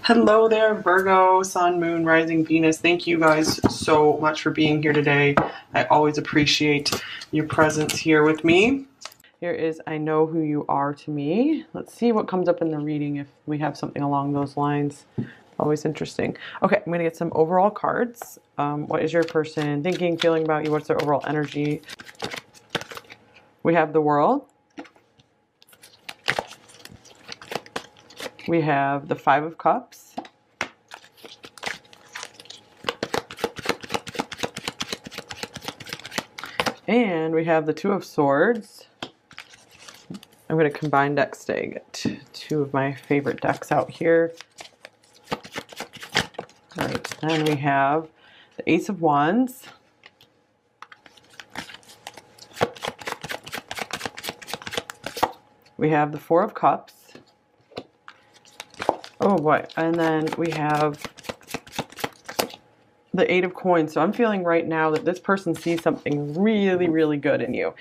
Hello there, Virgo, Sun, Moon, Rising, Venus. Thank you guys so much for being here today. I always appreciate your presence here with me. Here is I Know Who You Are to Me. Let's see what comes up in the reading if we have something along those lines. Always interesting. Okay, I'm going to get some overall cards. What is your person thinking, feeling about you? What's their overall energy? We have the World. We have the Five of Cups. And we have the Two of Swords. I'm going to combine decks today. Get two of my favorite decks out here. All right, then we have the Ace of Wands. We have the Four of Cups. Oh boy, and then we have the Eight of Coins. So I'm feeling right now that this person sees something really, really good in you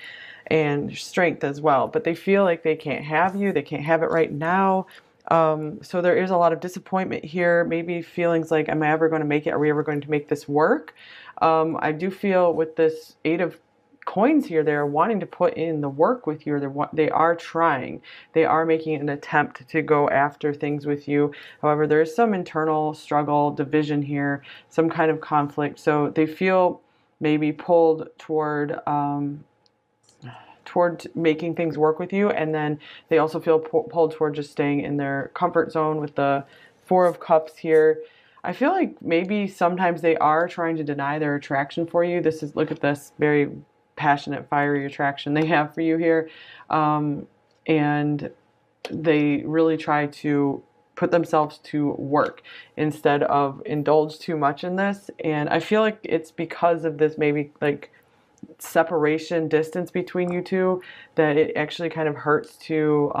and strength as well, but they feel like they can't have you. They can't have it right now. So there is a lot of disappointment here, maybe feelings like, am I ever going to make it? Are we ever going to make this work? I do feel with this Eight of Coins here, they're wanting to put in the work with you. They are trying. They are making an attempt to go after things with you. However, there is some internal struggle, division here, some kind of conflict. So they feel maybe pulled toward making things work with you, and then they also feel pulled toward just staying in their comfort zone with the Four of Cups here. I feel like maybe sometimes they are trying to deny their attraction for you. This is, look at this, very passionate, fiery attraction they have for you here. And they really try to put themselves to work instead of indulge too much in this. And I feel like it's because of this maybe like separation, distance between you two, that it actually kind of hurts to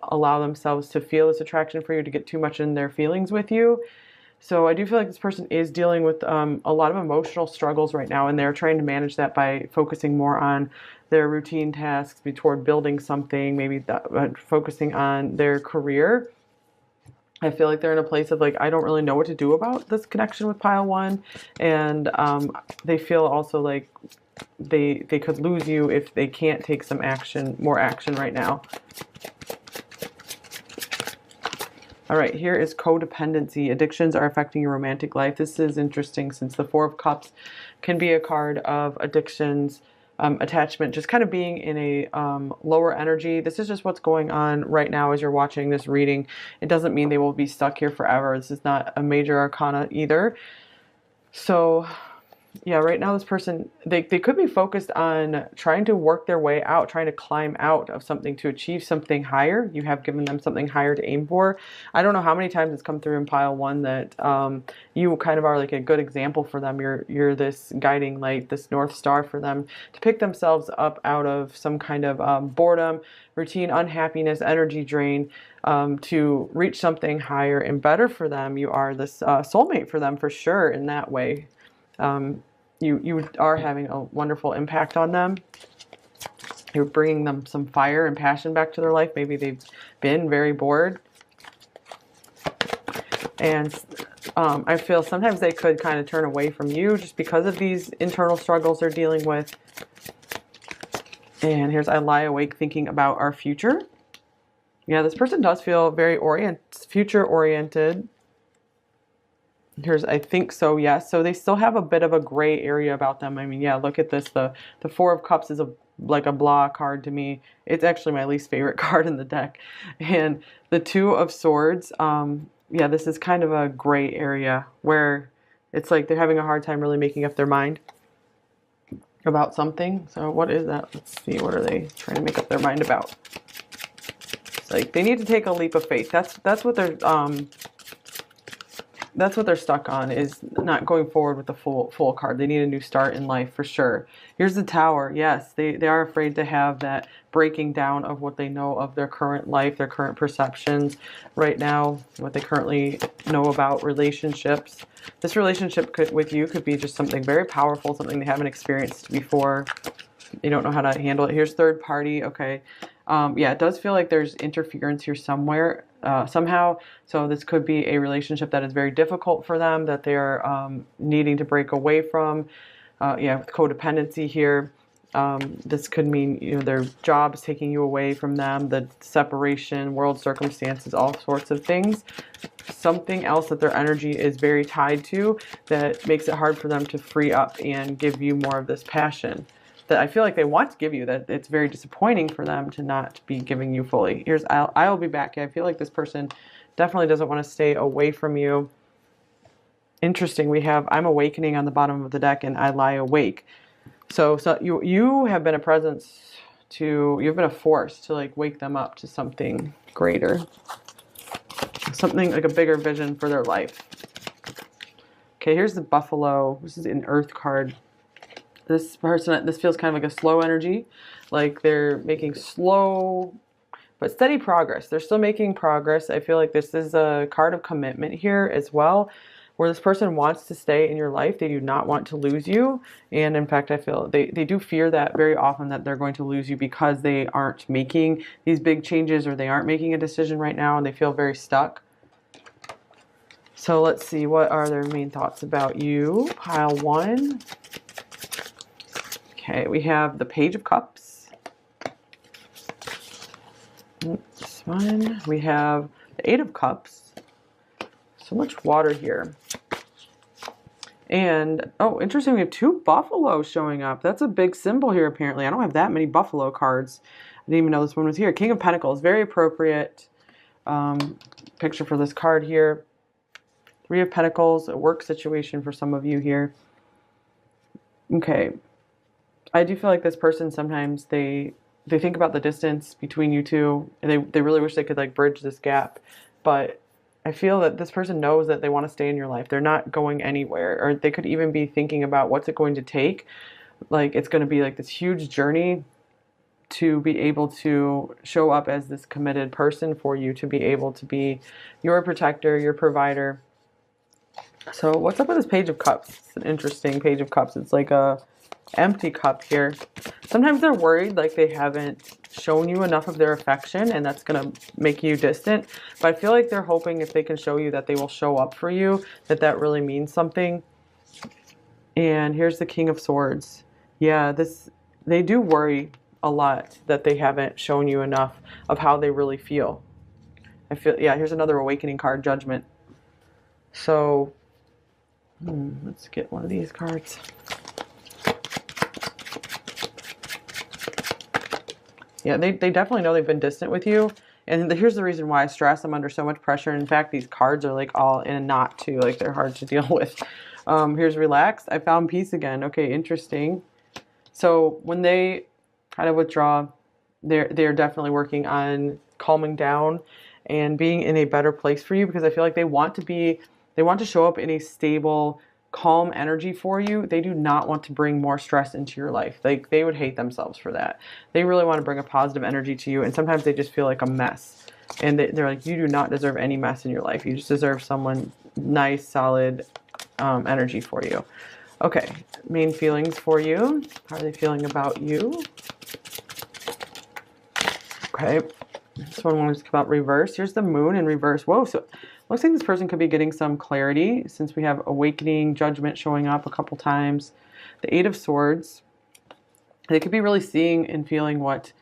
allow themselves to feel this attraction for you, to get too much in their feelings with you. So I do feel like this person is dealing with a lot of emotional struggles right now, and they're trying to manage that by focusing more on their routine tasks, toward building something, maybe focusing on their career. I feel like they're in a place of like, I don't really know what to do about this connection with pile one, and they feel also like they could lose you if they can't take some action, more action right now. All right, here is codependency. Addictions are affecting your romantic life. This is interesting since the Four of Cups can be a card of addictions, attachment, just kind of being in a lower energy. This is just what's going on right now as you're watching this reading. It doesn't mean they will be stuck here forever. This is not a major arcana either. So yeah, right now this person, they could be focused on trying to work their way out, trying to climb out of something to achieve something higher. You have given them something higher to aim for. I don't know how many times it's come through in pile one that you kind of are like a good example for them. You're this guiding light, this North Star for them to pick themselves up out of some kind of boredom, routine, unhappiness, energy drain, to reach something higher and better for them. You are this soulmate for them for sure in that way. You are having a wonderful impact on them. You're bringing them some fire and passion back to their life. Maybe they've been very bored. And I feel sometimes they could kind of turn away from you just because of these internal struggles they're dealing with. And here's I lie awake thinking about our future. Yeah, this person does feel very future-oriented. Here's, I think so, yes. So they still have a bit of a gray area about them. I mean, yeah, look at this. The Four of Cups is like a blah card to me. It's actually my least favorite card in the deck. And the Two of Swords, yeah, this is kind of a gray area where it's like they're having a hard time really making up their mind about something. So what is that? Let's see. What are they trying to make up their mind about? It's like they need to take a leap of faith. That's what they're stuck on, is not going forward with the full card. They need a new start in life for sure. Here's the Tower. Yes, they are afraid to have that breaking down of what they know of their current life, their current perceptions right now, what they currently know about relationships. This relationship with you could be just something very powerful, something they haven't experienced before. They don't know how to handle it. Here's third party. Okay. Yeah, it does feel like there's interference here somewhere. somehow. So this could be a relationship that is very difficult for them, that they're needing to break away from. Yeah, with codependency here. This could mean, you know, their job is taking you away from them, the separation, world circumstances, all sorts of things. Something else that their energy is very tied to that makes it hard for them to free up and give you more of this passion that I feel like they want to give you, that it's very disappointing for them to not be giving you fully. Here's I'll be back. I feel like this person definitely doesn't want to stay away from you. Interesting. We have I'm awakening on the bottom of the deck and I lie awake. So you have been a presence to, you've been a force to like wake them up to something greater. Something like a bigger vision for their life. Okay, here's the Buffalo. This is an Earth card. This person, this feels kind of like a slow energy. Like they're making slow but steady progress. They're still making progress. I feel like this is a card of commitment here as well, where this person wants to stay in your life. They do not want to lose you. And in fact, I feel they do fear that very often, that they're going to lose you because they aren't making these big changes, or they aren't making a decision right now, and they feel very stuck. So let's see, what are their main thoughts about you? Pile 1. Okay, we have the Page of Cups. This one. We have the 8 of Cups. So much water here. And, oh, interesting, we have 2 buffaloes showing up. That's a big symbol here, apparently. I don't have that many buffalo cards. I didn't even know this one was here. King of Pentacles, very appropriate picture for this card here. 3 of Pentacles, a work situation for some of you here. Okay. I do feel like this person, sometimes they think about the distance between you two, and they really wish they could like bridge this gap. But I feel that this person knows that they want to stay in your life. They're not going anywhere, or they could even be thinking about what's it going to take. Like it's going to be like this huge journey to be able to show up as this committed person for you, to be able to be your protector, your provider. So what's up with this Page of Cups? It's an interesting Page of Cups. It's like a empty cup here. Sometimes they're worried like they haven't shown you enough of their affection, and that's going to make you distant. But I feel like they're hoping if they can show you that they will show up for you, that really means something. And here's the King of Swords. Yeah, they do worry a lot that they haven't shown you enough of how they really feel. I feel, yeah, here's another awakening card, Judgment. So let's get one of these cards. Yeah, they definitely know they've been distant with you. And here's the reason why: stress. I'm under so much pressure. In fact, these cards are like all in a knot too. Like they're hard to deal with. Here's relaxed. I found peace again. Okay, interesting. So when they kind of withdraw, they're definitely working on calming down and being in a better place for you, because I feel like they want to show up in a stable, calm energy for you. They do not want to bring more stress into your life. Like they would hate themselves for that. They really want to bring a positive energy to you, and sometimes they just feel like a mess. And they're like, you do not deserve any mess in your life. You just deserve someone nice, solid energy for you. Okay, main feelings for you. How are they feeling about you? Okay, this one wants to come out reverse. Here's the Moon in reverse. Whoa, so looks like this person could be getting some clarity, since we have awakening, Judgment showing up a couple times. The 8 of Swords. They could be really seeing and feeling what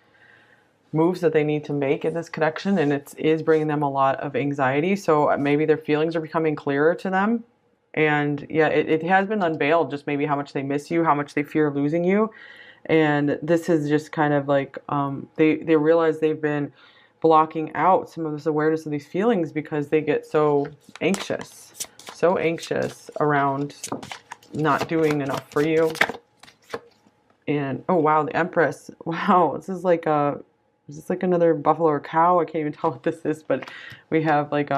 moves that they need to make in this connection, and it is bringing them a lot of anxiety. So maybe their feelings are becoming clearer to them. And yeah, it has been unveiled just maybe how much they miss you, how much they fear losing you. And this is just kind of like they realize they've been blocking out some of this awareness of these feelings because they get so anxious around not doing enough for you. And oh wow, the Empress. Wow, is this like another buffalo or cow? I can't even tell what this is, but we have like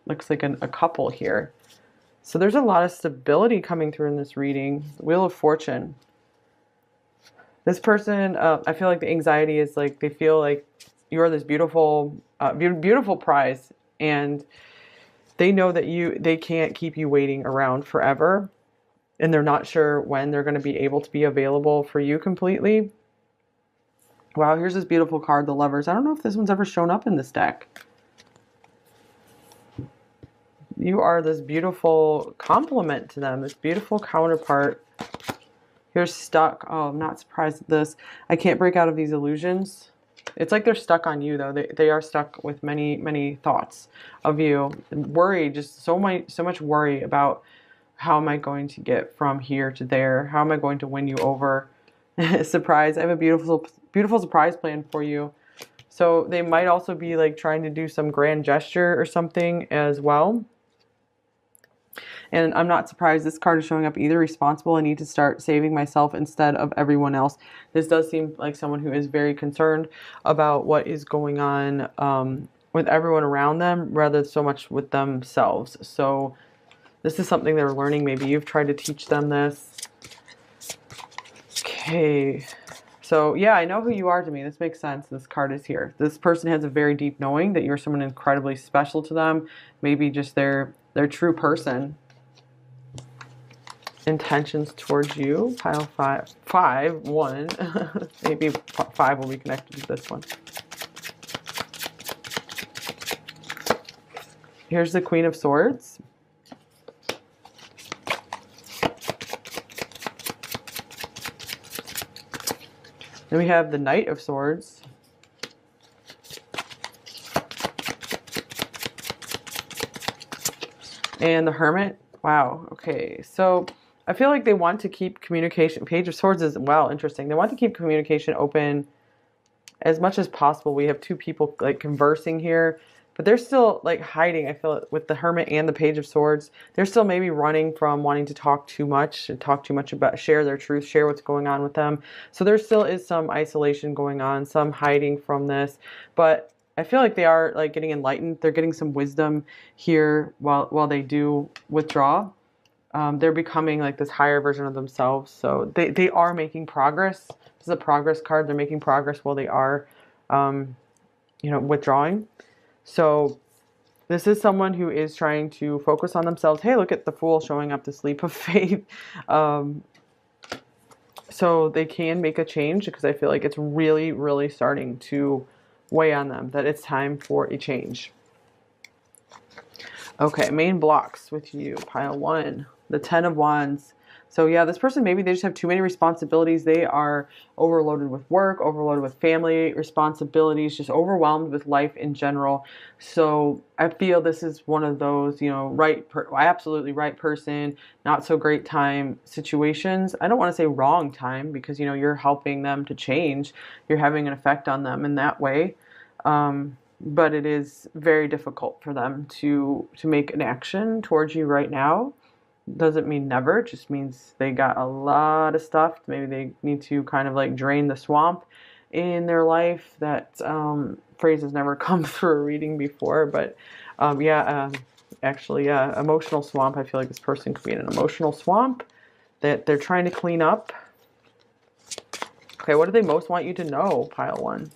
looks like a couple here. So there's a lot of stability coming through in this reading. Wheel of Fortune. This person, I feel like the anxiety is like they feel like you're this beautiful, beautiful prize, and they know that they can't keep you waiting around forever, and they're not sure when they're going to be able to be available for you completely. Wow, here's this beautiful card, the Lovers. I don't know if this one's ever shown up in this deck. You are this beautiful complement to them, this beautiful counterpart. You're stuck. Oh, I'm not surprised at this. I can't break out of these illusions. It's like they're stuck on you, though. They are stuck with many, many thoughts of you. Worry, just so much worry about how am I going to get from here to there? How am I going to win you over? Surprise. I have a beautiful, beautiful surprise plan for you. So they might also be like trying to do some grand gesture or something as well. And I'm not surprised this card is showing up either responsible. I need to start saving myself instead of everyone else. This does seem like someone who is very concerned about what is going on with everyone around them rather so much with themselves. So this is something they're learning. Maybe you've tried to teach them this. Okay. So yeah, I know who you are to me. This makes sense. This card is here. This person has a very deep knowing that you're someone incredibly special to them. Maybe just their true person. Intentions towards you. Pile 1. Maybe 5 will be connected to this one. Here's the Queen of Swords. Then we have the Knight of Swords. And the Hermit. Wow. Okay. So I feel like they want to keep communication. Page of Swords is, wow, interesting. They want to keep communication open as much as possible. We have 2 people like conversing here, but they're still like hiding. I feel with the Hermit and the Page of Swords, they're still maybe running from wanting to talk too much about, share their truth, share what's going on with them. So there still is some isolation going on, some hiding from this, but I feel like they are like getting enlightened. They're getting some wisdom here while they do withdraw. They're becoming like this higher version of themselves. So they are making progress. This is a progress card. They're making progress while they are, withdrawing. So this is someone who is trying to focus on themselves. Hey, look at the Fool showing up, this leap of faith. So they can make a change because I feel like it's really, really starting to weigh on them that it's time for a change. Okay, main blocks with you. Pile 1. The 10 of Wands. So yeah, this person, maybe they just have too many responsibilities. They are overloaded with work, overloaded with family responsibilities, just overwhelmed with life in general. So I feel this is one of those, absolutely right person, not so great time situations. I don't want to say wrong time because, you're helping them to change. You're having an effect on them in that way. But it is very difficult for them to make an action towards you right now. Doesn't mean never, it just means they got a lot of stuff. Maybe they need to kind of like drain the swamp in their life. That phrase has never come through a reading before, but emotional swamp. I feel like this person could be in an emotional swamp that they're trying to clean up. Okay, what do they most want you to know? Pile 1.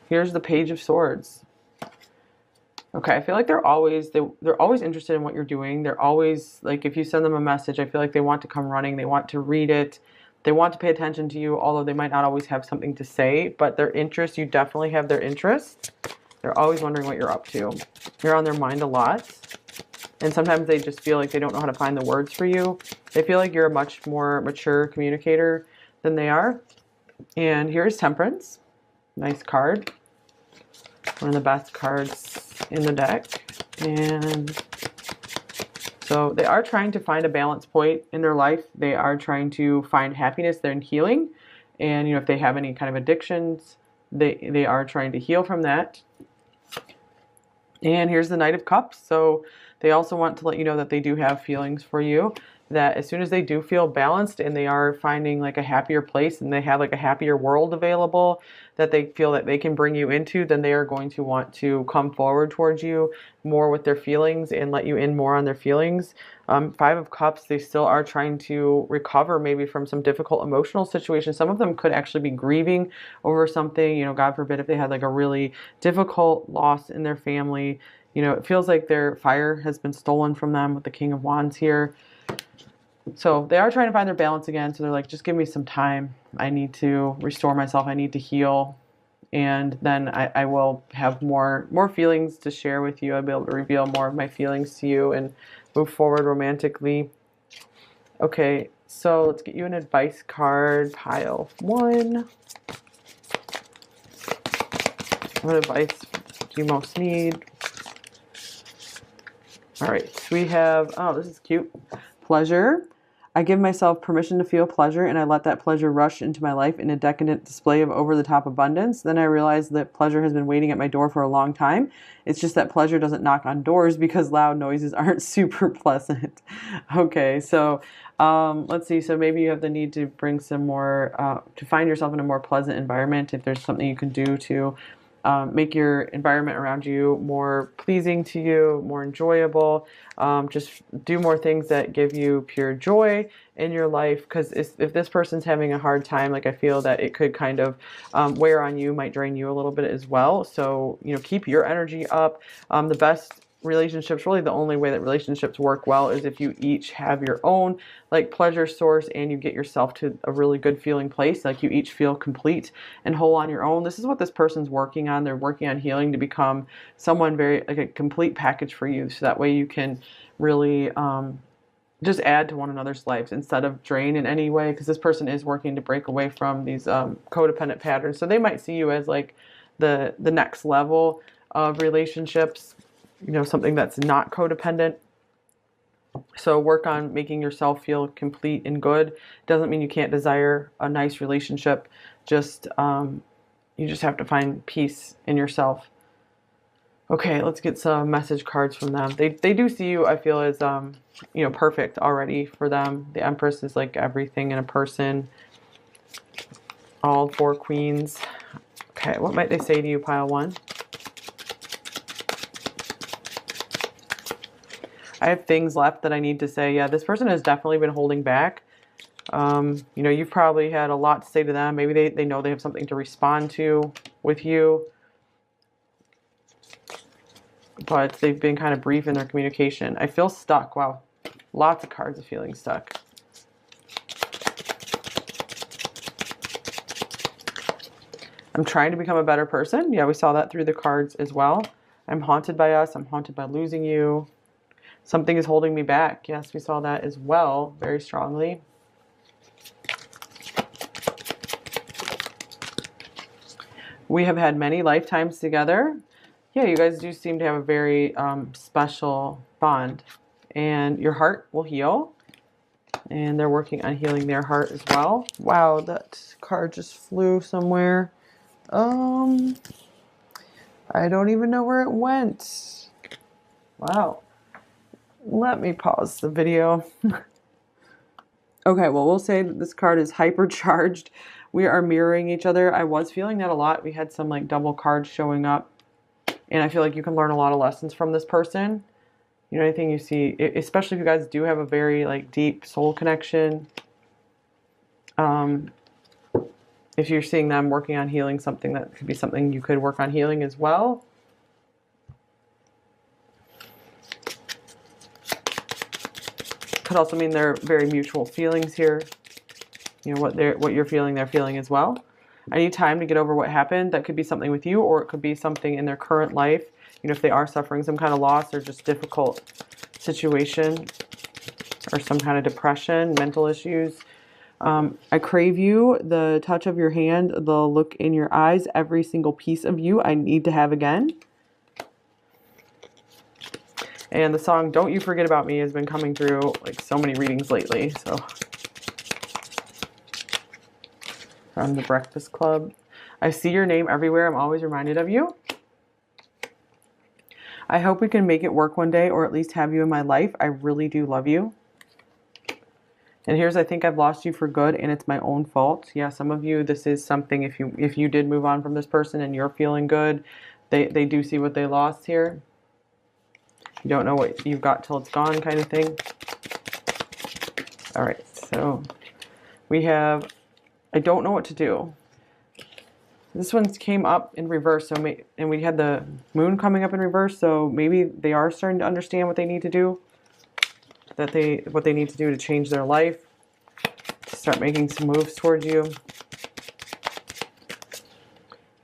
Here's the Page of Swords. Okay, I feel like they're always interested in what you're doing. They're always like, if you send them a message, I feel like they want to come running. They want to read it. They want to pay attention to you, although they might not always have something to say. But their interest, you definitely have their interest. They're always wondering what you're up to. You're on their mind a lot. And sometimes they just feel like they don't know how to find the words for you. They feel like you're a much more mature communicator than they are. And here's Temperance. Nice card. One of the best cards in the deck. And so they are trying to find a balance point in their life. They are trying to find happiness. They're in healing. And if they have any kind of addictions, they are trying to heal from that. And here's the Knight of Cups. So they also want to let you know that they do have feelings for you. That as soon as they do feel balanced and they are finding like a happier place and they have like a happier world available that they feel that they can bring you into, then they are going to want to come forward towards you more with their feelings and let you in more on their feelings. 5 of Cups, they still are trying to recover maybe from some difficult emotional situations. Some of them could actually be grieving over something, God forbid if they had like a really difficult loss in their family. It feels like their fire has been stolen from them with the King of Wands here. So they are trying to find their balance again. So they're like, just give me some time. I need to restore myself. I need to heal. and then I will have more feelings to share with you. I'll be able to reveal more of my feelings to you and move forward romantically. Okay, so let's get you an advice card, pile 1. What advice do you most need? All right, so we have, oh, this is cute. Pleasure. I give myself permission to feel pleasure, and I let that pleasure rush into my life in a decadent display of over-the-top abundance. Then I realize that pleasure has been waiting at my door for a long time. It's just that pleasure doesn't knock on doors because loud noises aren't super pleasant. Okay, so let's see. So maybe you have the need to bring some more, to find yourself in a more pleasant environment. If there's something you can do to make your environment around you more pleasing to you, more enjoyable. Just do more things that give you pure joy in your life. Because if this person's having a hard time, like I feel that it could kind of wear on you, might drain you a little bit as well. So, you know, keep your energy up. The best relationships, really the only way that relationships work well is if you each have your own like pleasure source and you get yourself to a really good feeling place, like you each feel complete and whole on your own. This is what this person's working on. They're working on healing to become someone very like a complete package for you, so that way you can really just add to one another's lives instead of drain in any way, because this person is working to break away from these codependent patterns. So they might see you as like the next level of relationships, you know, something that's not codependent. So work on making yourself feel complete and good. Doesn't mean you can't desire a nice relationship. Just you just have to find peace in yourself. Okay, let's get some message cards from them. They do see you, I feel, as you know, perfect already for them. The Empress is like everything in a person. All 4 queens. Okay, what might they say to you, pile 1? I have things left that I need to say. Yeah, this person has definitely been holding back. You know, you've probably had a lot to say to them. Maybe they know they have something to respond to with you. But they've been kind of brief in their communication. I feel stuck. Wow. Lots of cards of feeling stuck. I'm trying to become a better person. Yeah, we saw that through the cards as well. I'm haunted by us. I'm haunted by losing you. Something is holding me back. Yes, we saw that as well, very strongly. We have had many lifetimes together. Yeah, you guys do seem to have a very special bond. And your heart will heal. And they're working on healing their heart as well. Wow, that card just flew somewhere. I don't even know where it went. Wow. Let me pause the video. Okay, well, we'll say that this card is hypercharged. We are mirroring each other. I was feeling that a lot. We had some like double cards showing up. And I feel like you can learn a lot of lessons from this person. You know, anything you see, especially if you guys do have a very like deep soul connection. If you're seeing them working on healing something, that could be something you could work on healing as well. Could also mean they're very mutual feelings here. You know, what you're feeling, they're feeling as well. I need time to get over what happened. That could be something with you, or it could be something in their current life. You know, if they are suffering some kind of loss or just difficult situation or some kind of depression, mental issues. I crave you, the touch of your hand, the look in your eyes, every single piece of you I need to have again. And the song Don't You Forget About Me has been coming through like so many readings lately. So from the Breakfast Club. I see your name everywhere. I'm always reminded of you. I hope we can make it work one day, or at least have you in my life. I really do love you. And here's, I think I've lost you for good, and it's my own fault. Yeah, some of you, this is something, if you did move on from this person and you're feeling good, they do see what they lost here. You don't know what you've got till it's gone kind of thing. All right, so we have, I don't know what to do. This one came up in reverse, and we had the moon coming up in reverse, so maybe they are starting to understand what they need to do, what they need to do to change their life, to start making some moves towards you.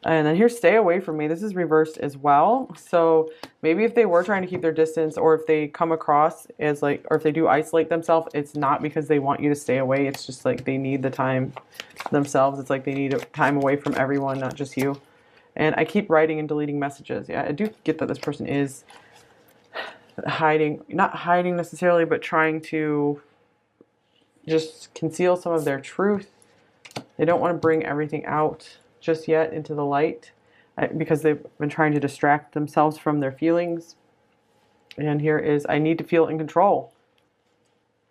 And then here, stay away from me. This is reversed as well. So maybe if they were trying to keep their distance, or if they come across as like, or if they do isolate themselves, it's not because they want you to stay away. It's just like they need the time themselves. It's like they need time away from everyone, not just you. And I keep writing and deleting messages. Yeah, I do get that this person is hiding, not hiding necessarily, but trying to just conceal some of their truth. They don't want to bring everything out just yet into the light because they've been trying to distract themselves from their feelings. And here is, I need to feel in control.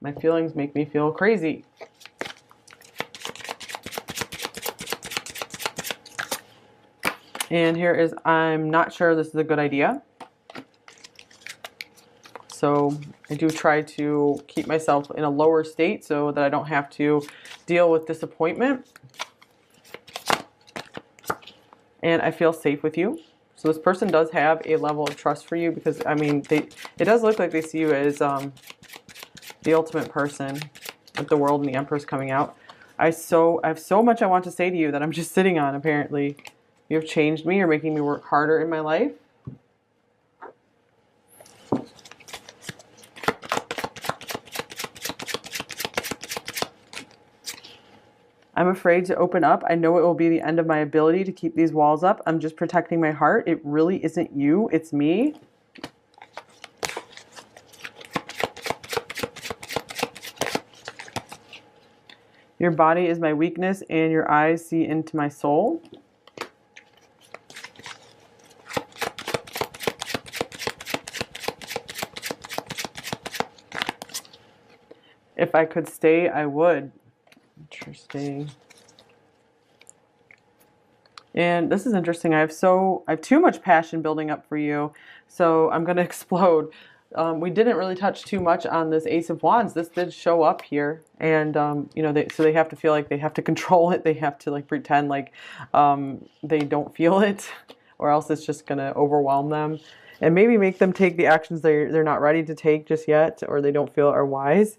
My feelings make me feel crazy. And here is, I'm not sure this is a good idea. So I do try to keep myself in a lower state so that I don't have to deal with disappointment. And I feel safe with you. So this person does have a level of trust for you because, I mean, it does look like they see you as the ultimate person with the World and the Empress coming out. I have so much I want to say to you that I'm just sitting on, apparently. You have changed me. You're making me work harder in my life. I'm afraid to open up. I know it will be the end of my ability to keep these walls up. I'm just protecting my heart. It really isn't you. It's me. Your body is my weakness and your eyes see into my soul. If I could stay, I would. Interesting. And this is interesting. I have too much passion building up for you, so I'm going to explode. We didn't really touch too much on this Ace of Wands. This did show up here, and you know, so they have to feel like they have to control it. They have to like pretend like they don't feel it, or else it's just going to overwhelm them, and maybe make them take the actions they're not ready to take just yet, or they don't feel are wise.